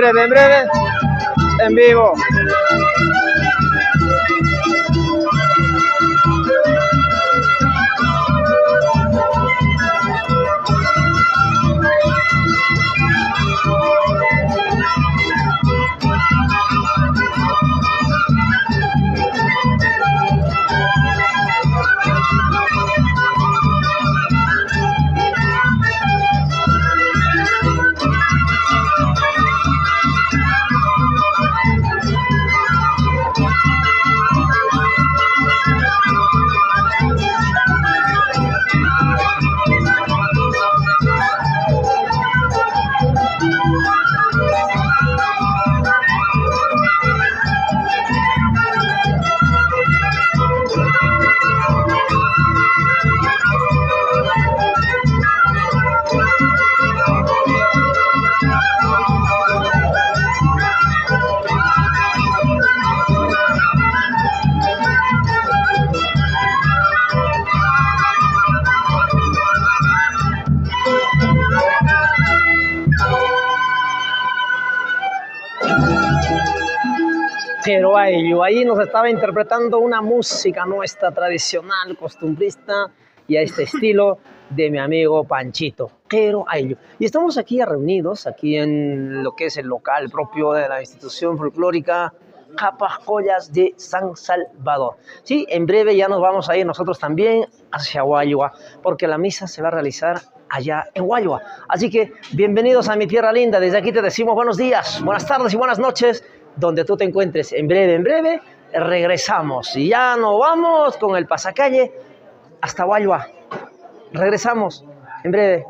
En breve, en vivo. Pero ahí nos estaba interpretando una música nuestra tradicional, costumbrista y a este estilo de mi amigo Panchito. Pero y estamos aquí reunidos, aquí en lo que es el local propio de la institución folclórica Capas Collas de San Salvador. Sí, en breve ya nos vamos a ir nosotros también hacia Guayua, porque la misa se va a realizar allá en Guayua. Así que bienvenidos a mi tierra linda. Desde aquí te decimos buenos días, buenas tardes y buenas noches, donde tú te encuentres. En breve, regresamos. Y ya nos vamos con el pasacalle hasta Guayua. Regresamos en breve.